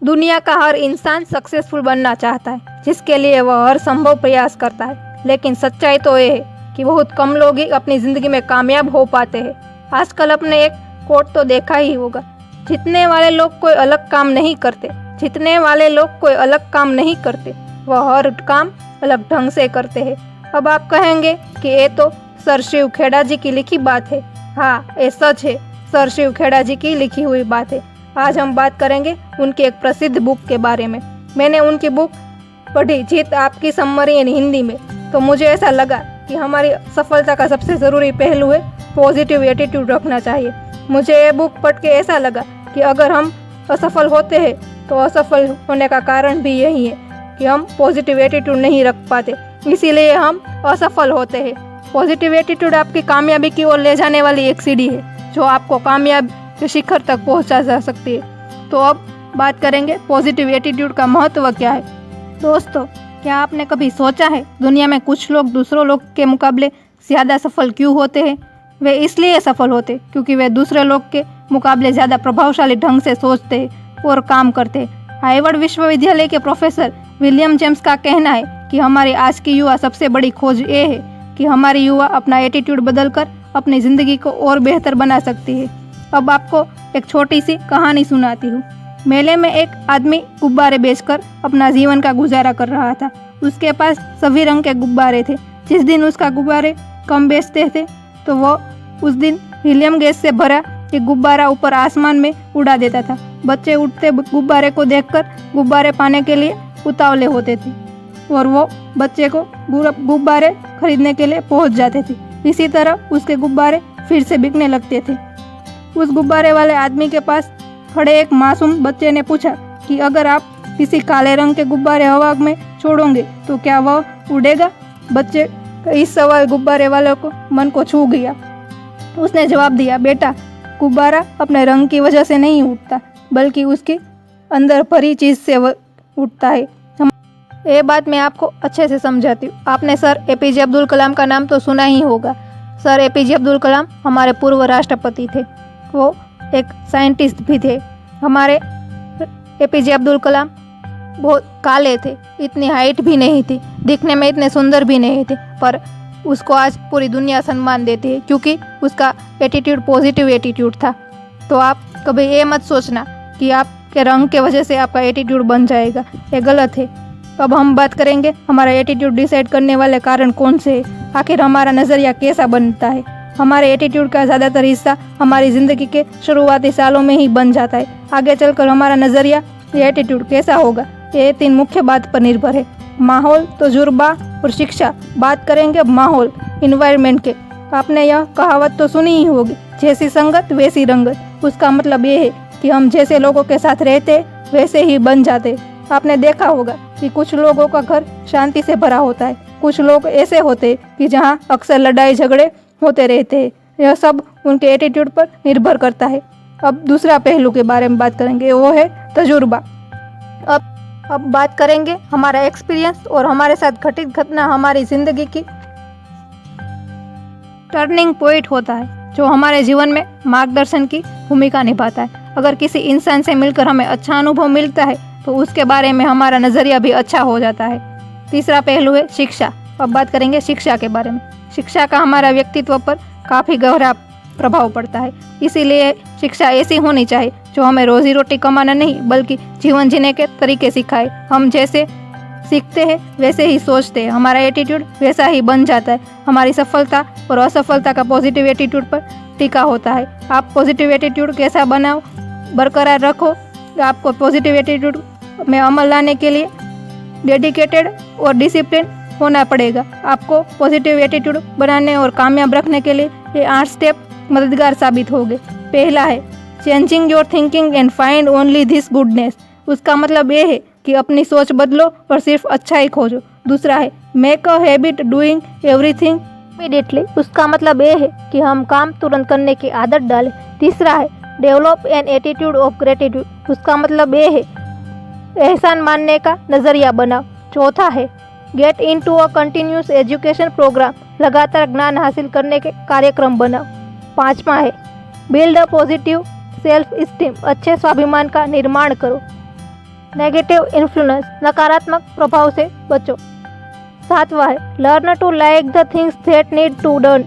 दुनिया का हर इंसान सक्सेसफुल बनना चाहता है, जिसके लिए वह हर संभव प्रयास करता है। लेकिन सच्चाई तो ये है कि बहुत कम लोग ही अपनी ज़िंदगी में कामयाब हो पाते हैं। आजकल अपने एक कोट तो देखा ही होगा, जीतने वाले लोग कोई अलग काम नहीं करते, जीतने वाले लोग कोई अलग काम नहीं करते, वह हर काम अलग ढंग से करते हैं। अब आप कहेंगे कि ये तो सर शिव खेड़ा जी की लिखी बात है। हाँ, ये सच है, सर शिव खेड़ा जी की लिखी हुई बात है। आज हम बात करेंगे उनकी एक प्रसिद्ध बुक के बारे में। मैंने उनकी बुक पढ़ी, जीत आपकी समरी इन हिंदी में, तो मुझे ऐसा लगा कि हमारी सफलता का सबसे ज़रूरी पहलू है पॉजिटिव एटीट्यूड रखना चाहिए। मुझे ये बुक पढ़ के ऐसा लगा कि अगर हम असफल होते हैं तो असफल होने का कारण भी यही है कि हम पॉजिटिव एटीट्यूड नहीं रख पाते, इसीलिए हम असफल होते हैं। पॉजिटिव एटीट्यूड आपकी कामयाबी की ओर ले जाने वाली एक सीढ़ी है जो आपको कामयाब के शिखर तक पहुंचा जा सकती है। तो अब बात करेंगे पॉजिटिव एटीट्यूड का महत्व क्या है। दोस्तों, क्या आपने कभी सोचा है दुनिया में कुछ लोग दूसरों लोग के मुकाबले ज़्यादा सफल क्यों होते हैं? वे इसलिए सफल होते क्योंकि वे दूसरे लोग के मुकाबले ज़्यादा प्रभावशाली ढंग से सोचते हैं और काम करते हैं। हार्वर्ड विश्वविद्यालय के प्रोफेसर विलियम जेम्स का कहना है कि हमारी आज की युवा सबसे बड़ी खोज ये है कि हमारी युवा अपना एटीट्यूड बदलकर अपनी ज़िंदगी को और बेहतर बना सकती है। अब आपको एक छोटी सी कहानी सुनाती हूँ। मेले में एक आदमी गुब्बारे बेचकर अपना जीवन का गुजारा कर रहा था। उसके पास सभी रंग के गुब्बारे थे। जिस दिन उसका गुब्बारे कम बेचते थे तो वो उस दिन हीलियम गैस से भरा एक गुब्बारा ऊपर आसमान में उड़ा देता था। बच्चे उड़ते गुब्बारे को देखकर गुब्बारे पाने के लिए उतावले होते थे और वो बच्चे को गुब्बारे खरीदने के लिए पहुंच जाते थे। इसी तरह उसके गुब्बारे फिर से बिकने लगते थे। उस गुब्बारे वाले आदमी के पास खड़े एक मासूम बच्चे ने पूछा कि अगर आप किसी काले रंग के गुब्बारे हवा में छोड़ोगे तो क्या वह उड़ेगा? बच्चे का इस सवाल गुब्बारे वाले को मन को छू गया। उसने जवाब दिया, बेटा, गुब्बारा अपने रंग की वजह से नहीं उड़ता, बल्कि उसके अंदर भरी चीज़ से उड़ता है। ये बात मैं आपको अच्छे से समझाती हूँ। आपने सर एपीजे अब्दुल कलाम का नाम तो सुना ही होगा। सर एपीजे अब्दुल कलाम हमारे पूर्व राष्ट्रपति थे। वो एक साइंटिस्ट भी थे। हमारे एपीजे अब्दुल कलाम बहुत काले थे, इतनी हाइट भी नहीं थी, दिखने में इतने सुंदर भी नहीं थे, पर उसको आज पूरी दुनिया सम्मान देती है क्योंकि उसका एटीट्यूड पॉजिटिव एटीट्यूड था। तो आप कभी ये मत सोचना कि आपके रंग के वजह से आपका एटीट्यूड बन जाएगा, ये गलत है। अब हम बात करेंगे हमारा एटीट्यूड डिसाइड करने वाले कारण कौन से हैं। आखिर हमारा नज़रिया कैसा बनता है? हमारे एटीट्यूड का ज़्यादातर हिस्सा हमारी ज़िंदगी के शुरुआती सालों में ही बन जाता है। आगे चलकर हमारा नज़रिया या एटीट्यूड कैसा होगा, ये 3 मुख्य बात पर निर्भर है: माहौल, तजुर्बा और शिक्षा। बात करेंगे अब माहौल, इन्वायरमेंट के। आपने यह कहावत तो सुनी ही होगी, जैसी संगत वैसी रंगत। उसका मतलब ये है कि हम जैसे लोगों के साथ रहते वैसे ही बन जाते। आपने देखा होगा कि कुछ लोगों का घर शांति से भरा होता है, कुछ लोग ऐसे होते कि जहाँ अक्सर लड़ाई झगड़े होते रहते हैं। यह सब उनके एटीट्यूड पर निर्भर करता है। अब दूसरा पहलू के बारे में बात करेंगे, वो है तजुर्बा। अब बात करेंगे हमारा एक्सपीरियंस और हमारे साथ घटित घटना हमारी ज़िंदगी की टर्निंग पॉइंट होता है जो हमारे जीवन में मार्गदर्शन की भूमिका निभाता है। अगर किसी इंसान से मिलकर हमें अच्छा अनुभव मिलता है तो उसके बारे में हमारा नज़रिया भी अच्छा हो जाता है। तीसरा पहलू है शिक्षा। अब बात करेंगे शिक्षा के बारे में। शिक्षा का हमारा व्यक्तित्व पर काफ़ी गहरा प्रभाव पड़ता है। इसीलिए शिक्षा ऐसी होनी चाहिए जो हमें रोजी रोटी कमाना नहीं बल्कि जीवन जीने के तरीके सिखाए। हम जैसे सीखते हैं वैसे ही सोचते हैं, हमारा एटीट्यूड वैसा ही बन जाता है। हमारी सफलता और असफलता का पॉजिटिव एटीट्यूड पर टिका होता है। आप पॉजिटिव एटीट्यूड कैसा बनाओ, बरकरार रखो। आपको पॉजिटिव एटीट्यूड में अमल लाने के लिए डेडिकेटेड और डिसिप्लिन होना पड़ेगा। आपको पॉजिटिव एटीट्यूड बनाने और कामयाब रखने के लिए ये 8 स्टेप मददगार साबित होंगे। पहला है changing your thinking and find only this goodness. उसका मतलब ये है कि अपनी सोच बदलो और सिर्फ अच्छा ही खोजो। दूसरा है make a habit doing everything immediately. उसका मतलब ये है कि हम काम तुरंत करने की आदत डालें। तीसरा है develop an attitude of gratitude. उसका मतलब ये है एहसान मानने का नज़रिया बनाओ। चौथा है get into a continuous education program. लगातार ज्ञान हासिल करने के कार्यक्रम बनाओ। पांचवा है build a positive self esteem. अच्छे स्वाभिमान का निर्माण करो। नेगेटिव इन्फ्लुएंस, नकारात्मक प्रभाव से बचो। 7वां है learn to like the things that need to done,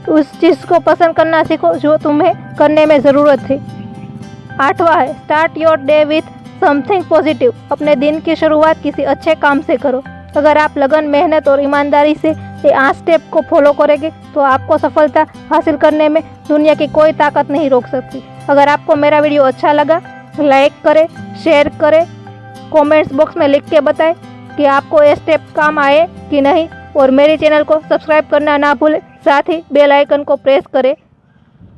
उस चीज़ को पसंद करना सीखो जो तुम्हें करने में ज़रूरत थी। 8वां है start your day with something positive, अपने दिन की शुरुआत किसी अच्छे काम से करो। अगर आप लगन, मेहनत और ईमानदारी से ये 8 स्टेप को फॉलो करेंगे तो आपको सफलता हासिल करने में दुनिया की कोई ताकत नहीं रोक सकती। अगर आपको मेरा वीडियो अच्छा लगा लाइक करें, शेयर करें, कमेंट्स बॉक्स में लिख के बताएं कि आपको ये स्टेप काम आए कि नहीं, और मेरे चैनल को सब्सक्राइब करना ना भूलें, साथ ही बेल आइकन को प्रेस करें